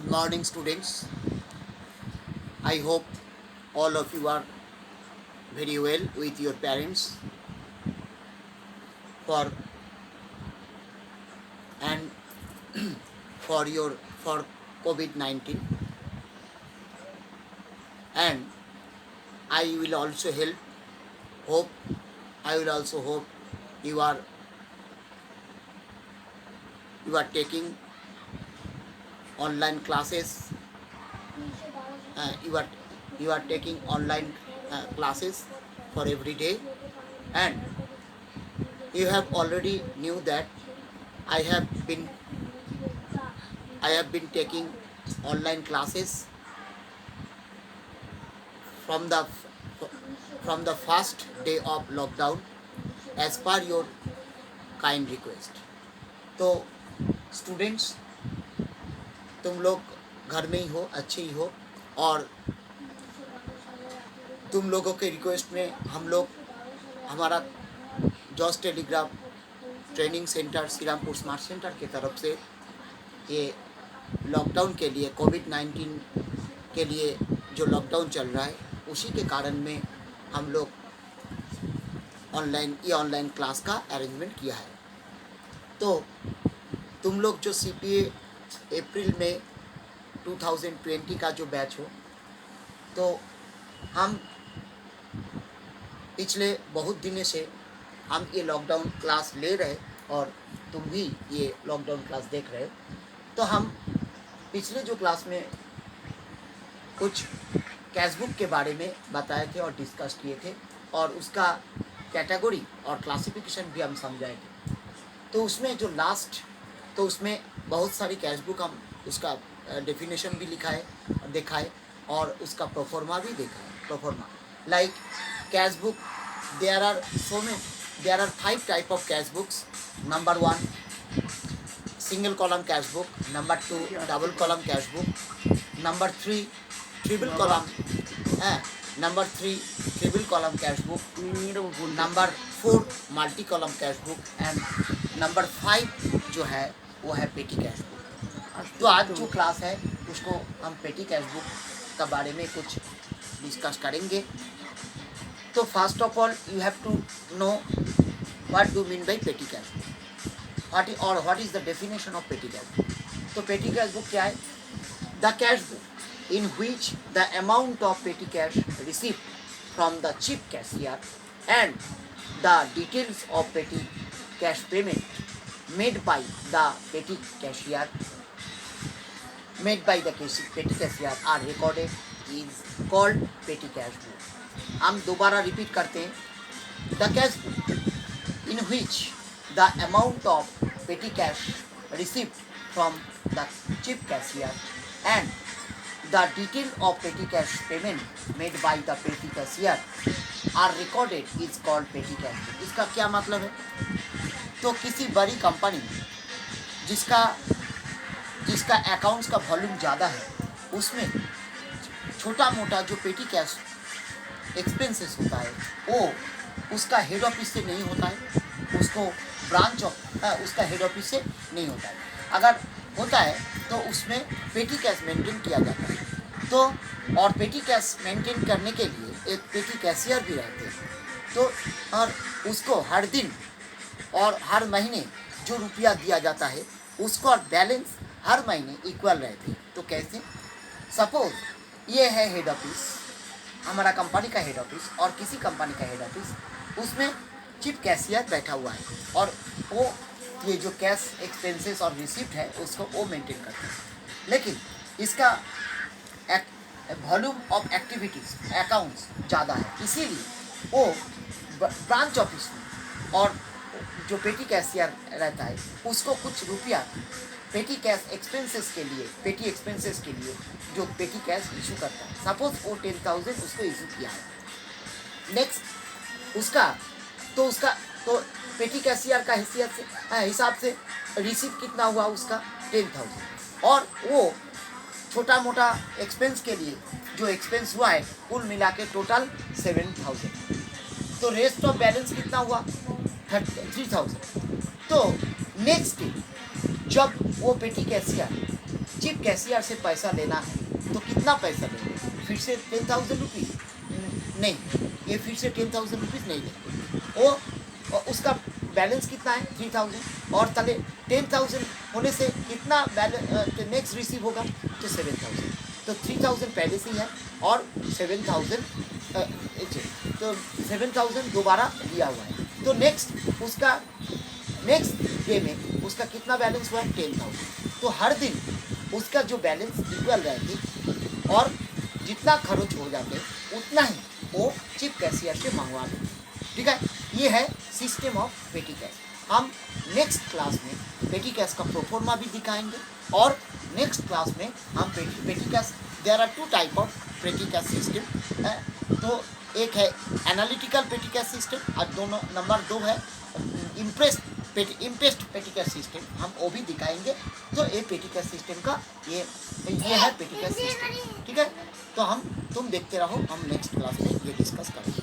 Good morning, students. I hope all of you are very well with your parents for and for COVID-19, and I will also hope I will also hope you are taking online classes. You are taking online classes for every day, and you have already knew that I have been taking online classes from the first day of lockdown as per your kind request. तो students, तुम लोग घर में ही हो, अच्छे ही हो, और तुम लोगों के रिक्वेस्ट में हम लोग हमारा जॉस telegraph training centre Shrirampur smart centre की तरफ से ये लॉकडाउन के लिए कोविड-19 के लिए जो लॉकडाउन चल रहा है उसी के कारण में हम लोग ऑनलाइन क्लास का अरेंजमेंट किया है। तो तुम लोग जो CPA अप्रैल में 2020 का जो बैच हो, तो हम पिछले बहुत दिनों से हम ये लॉकडाउन क्लास ले रहे, और तुम भी ये लॉकडाउन क्लास देख रहे हो। तो हम पिछले जो क्लास में कुछ कैशबुक के बारे में बताए थे और डिस्कस किए थे, और उसका कैटेगरी और क्लासिफिकेशन भी हम समझाए थे। तो उसमें जो तो उसमें बहुत सारी कैशबुक हम उसका डेफिनेशन भी लिखा है और देखा है, और उसका प्रोफॉर्मा भी देखा है। Proforma like cashbook, there are 5 type of cashbooks. Number 1 single column cashbook, number 2 double column cashbook, number 3 triple column number 3 triple column cashbook, number 4 multi column cashbook, and number 5 जो है वो है पेटी कैशबुक। तो आज जो क्लास है उसको हम पेटी कैशबुक के बारे में कुछ डिस्कस करेंगे। तो first of all you have to know what do mean by petty cashbook, what is the definition of petty cashbook. तो पेटी कैशबुक क्या है? The cashbook in which the amount of petty cash received from the chief cashier and the details of petty cash payment made by the petty cashier are recorded is called petty cash book. हम दोबारा repeat करते हैं। The cash book in which the amount of petty cash received from the chief cashier and the detail of petty cash payment made by the petty cashier are recorded is called petty cash book. इसका क्या मतलब है? तो किसी बड़ी company जिसका accounts का volume ज़्यादा है, उसमें छोटा मोटा जो पेटी कैश एक्सपेंसेस होता है वो उसका हेड ऑफिस से नहीं होता है, उसको उसका हेड ऑफिस से नहीं होता है। अगर होता है तो उसमें पेटी कैश मेंटेन किया जाता है। तो और पेटी कैश मेंटेन करने के लिए एक पेटी कैशियर भी रहते हैं। तो और उसको हर दिन और हर महीने जो रुपया दिया जाता है उसको और बैलेंस हर महीने इक्वल रहते हैं। तो कैसे? सपोज ये है हेड ऑफिस, हमारा कंपनी का हेड ऑफिस और किसी कंपनी का हेड ऑफिस, उसमें चीफ कैशियर बैठा हुआ है और वो ये जो कैश एक्सपेंसेस और रिसिप्ट है उसको वो मेंटेन करते हैं। लेकिन इसका वॉल्यूम ऑफ एक्टिविटीज़ अकाउंट्स ज़्यादा है, इसीलिए वो ब्रांच ऑफिस में और जो पेटी कैशियर रहता है उसको कुछ रुपया पेटी एक्सपेंसेस के लिए जो पेटी कैश इशू करता है। सपोज वो 10,000 उसको इशू किया है। नेक्स्ट उसका पेटी कैशियर का हिसाब से रिसीप्ट कितना हुआ उसका 10,000, और वो छोटा मोटा एक्सपेंस के लिए जो एक्सपेंस हुआ है कुल मिला के टोटल 7,000। तो रेस्ट ऑफ बैलेंस कितना हुआ 3,000। तो नेक्स्ट डे जब वो पेटी कैशियर चीफ कैशियर से पैसा लेना है तो कितना पैसा लेंगे? फिर से 10,000 रुपीज़ नहीं, ये फिर से 10,000 रुपीज़ नहीं लेंगे। वो उसका बैलेंस कितना है? 3,000। और तले 10,000 होने से कितना बैलेंस नेक्स्ट रिसीव होगा? तो 7,000। तो 3,000 पहले से ही है और 7,000 तो 7,000 दोबारा लिया हुआ है। तो नेक्स्ट उसका नेक्स्ट डे में उसका कितना बैलेंस हुआ है? 10,000। तो हर दिन उसका जो बैलेंस इक्वल रहती और जितना खर्च हो जाते उतना ही वो चीफ कैशियर से मंगवा लेते। ठीक है, ये है सिस्टम ऑफ पेटी कैश। हम नेक्स्ट क्लास में पेटी कैश का प्रोफॉर्मा भी दिखाएंगे और नेक्स्ट क्लास में हम petty cash, there are 2 type of petty cash system. तो एक है एनालिटिकल पेटी कैश सिस्टम और दोनों नंबर 2 है इम्प्रेस्ड पेटी कैश सिस्टम, हम वो भी दिखाएंगे। तो ये पेटी कैश सिस्टम का ये है पेटी कैश सिस्टम। ठीक है, तो तुम देखते रहो, हम नेक्स्ट क्लास में ये डिस्कस करेंगे।